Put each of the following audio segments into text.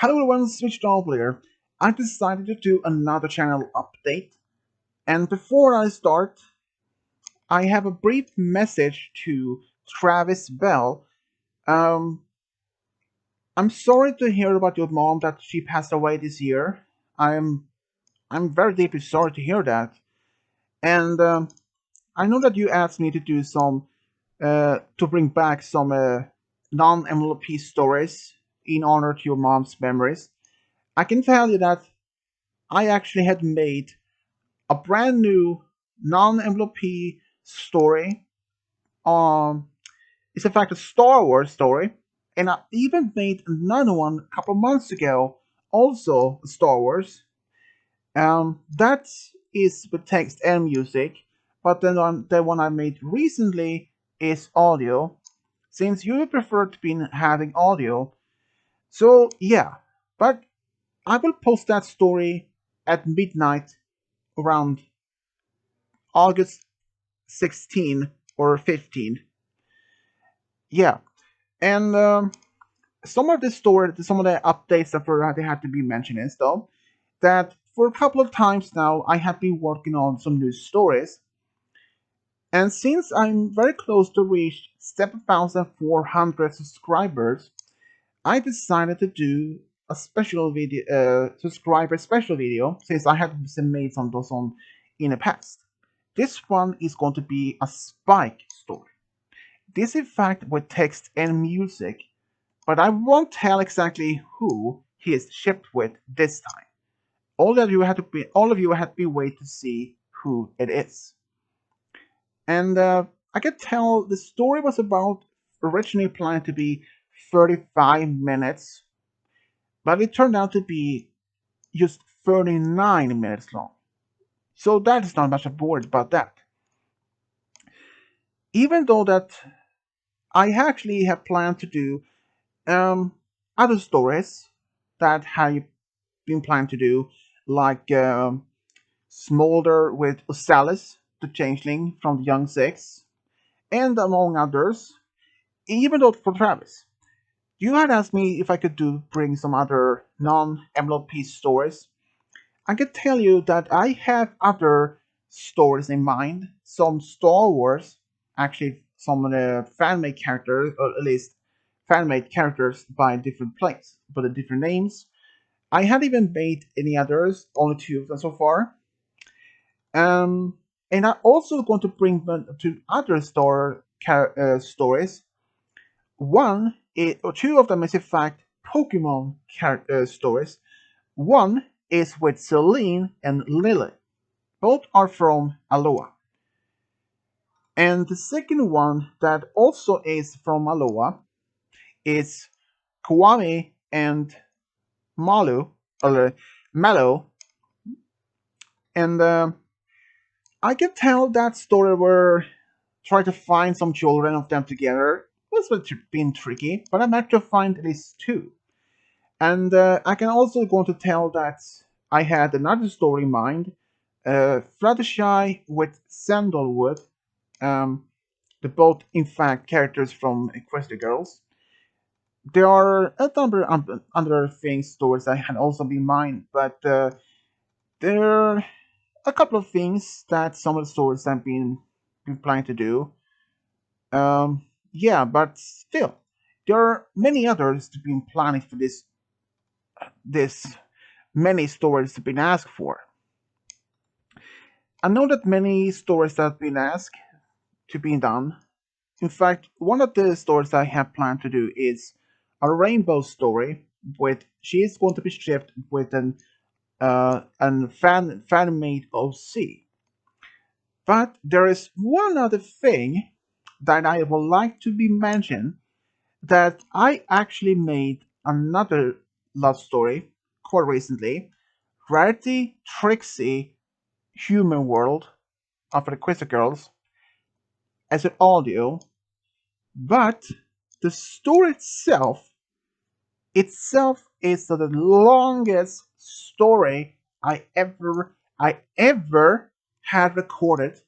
Hello everyone, Switched Off here. I decided to do another channel update, and before I start, I have a brief message to Travis Bell. Um, I'm sorry to hear about your mom that she passed away this year. I'm I'm very deeply sorry to hear that, and I know that you asked me to do some to bring back some non-MLP stories in honor to your mom's memories. I can tell you that I actually had made a brand new non-MLP story. It's in fact a Star Wars story, and I even made another one a couple months ago, also Star Wars. That is with text and music, but then the one I made recently is audio, since you prefer to be having audio. So yeah, but I will post that story at midnight around August 16 or 15. Yeah, and some of the story, some of the updates that they had to be mentioned is though that for a couple of times now I have been working on some new stories, and since I'm very close to reach 7,400 subscribers, I decided to do a special video, subscriber special video, since I have made some of those on in the past. This one is going to be a Spike story. This in fact with text and music, but I won't tell exactly who he is shipped with this time. All of you have to be wait to see who it is. And I could tell the story was about originally planned to be 35 minutes, but it turned out to be just 39 minutes long. So that is not much of worry about that. Even though that I actually have planned to do um, other stories that have been planned to do, like Smolder with Osalis, the changeling from the Young Six, and among others, even though for Travis. You had asked me if I could bring some other non-MLP stories. I can tell you that I have other stories in mind. Some Star Wars, actually, some of the fan-made characters, or at least fan-made characters by different plays, but the different names. I hadn't even made any others, only two of them so far. Um, and I also going to bring them to other stories. One, or two of them is in fact Pokemon stories. One is with Celine and Lily. Both are from Aloha. And the second one that also is from Aloha is Kwame and Malu, or Mallow. And I can tell that story where try to find some children of them together was been tricky, but I managed to find at least two. And I can also go on to tell that I had another story in mind, Fluttershy with Sandalwood, the both in fact characters from Equestria Girls. There are a number of other things, stories I had also been in mind, but there are a couple of things that some of the stories I've been planning to do. Yeah, but still, there are many others to be planning for this many stories have been asked for. I know that many stories have been asked to be done. In fact, one of the stories I have planned to do is a rainbow story with she is going to be shipped with an fan made OC. But there is one other thing that I would like to be mentioned, that I actually made another love story quite recently, Rarity Trixie Human World of the Quizzer Girls, as an audio, but the story itself is the longest story I ever had recorded,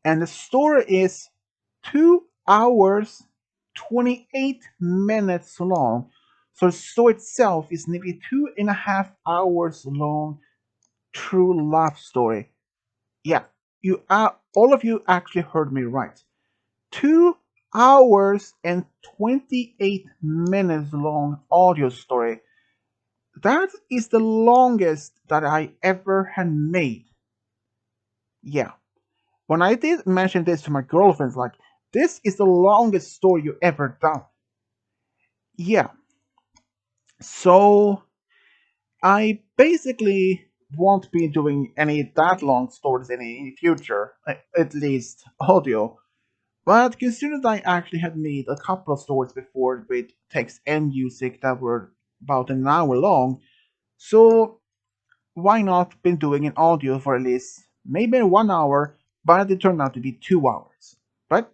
and the story is 2 hours 28 minutes long, So the story itself is nearly 2.5 hours long, true love story. Yeah, you all of you actually heard me right. 2 hours and 28 minutes long audio story. That is the longest that I ever had made. Yeah. When I did mention this to my girlfriends, like, this is the longest story you ever done. Yeah. So I basically won't be doing any that long stories in the future, at least audio. But considering I actually had made a couple of stories before with text and music that were about an hour long, so why not been doing an audio for at least maybe 1 hour, but it turned out to be 2 hours. But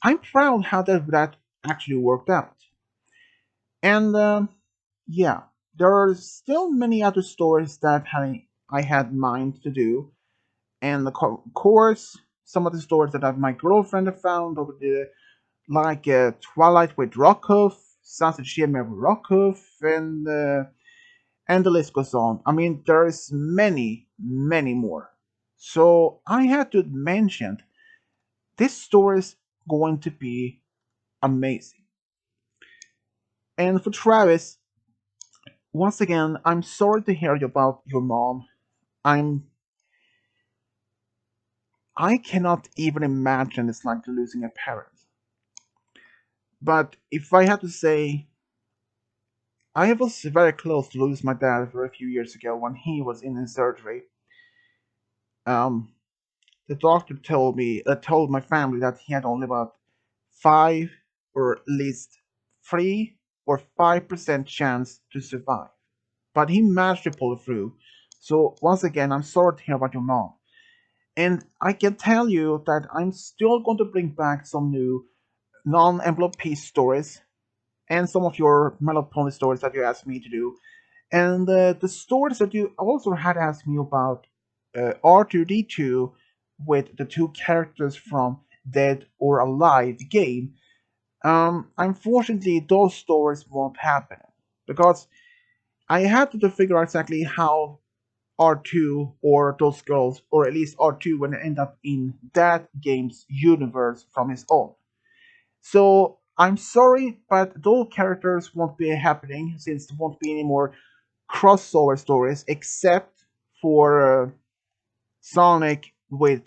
I'm proud how that actually worked out. And yeah, there are still many other stories that I had mind to do, and of course some of the stories that my girlfriend have found over the like Twilight with Rockhoof, Sunset Shimmer with Rockhoof, and the list goes on. I mean, there's many more. So I had to mention this story is going to be amazing. And for Travis, once again, I'm sorry to hear about your mom. I'm I cannot even imagine it's like losing a parent. But if I had to say, I was very close to lose my dad for a few years ago when he was in his surgery. Um, the doctor told my family that he had only about 5 or at least 3 or 5% chance to survive. But he managed to pull it through. So once again, I'm sorry to hear about your mom. And I can tell you that I'm still going to bring back some new non-envelope piece stories and some of your Mellow Pony stories that you asked me to do. And the stories that you also had asked me about R2D2 with the two characters from Dead or Alive game, unfortunately, those stories won't happen because I had to figure out exactly how R2 or those girls, or at least R2, when they end up in that game's universe from his own. So I'm sorry, but those characters won't be happening since there won't be any more crossover stories except for Sonic with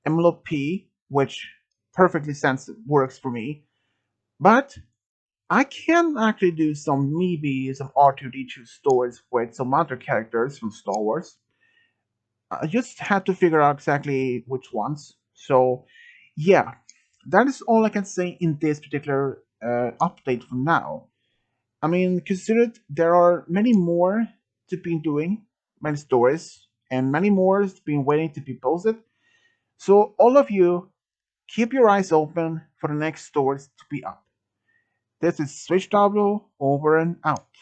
MLP, which perfectly sense works for me. But I can actually do maybe some R2D2 stories with some other characters from Star Wars. I just had to figure out exactly which ones. So, yeah, that is all I can say in this particular update for now. I mean, consider there are many more to be doing, many stories, and many more to be waiting to be posted. So, all of you, keep your eyes open for the next stories to be up. This is Switch W over and out.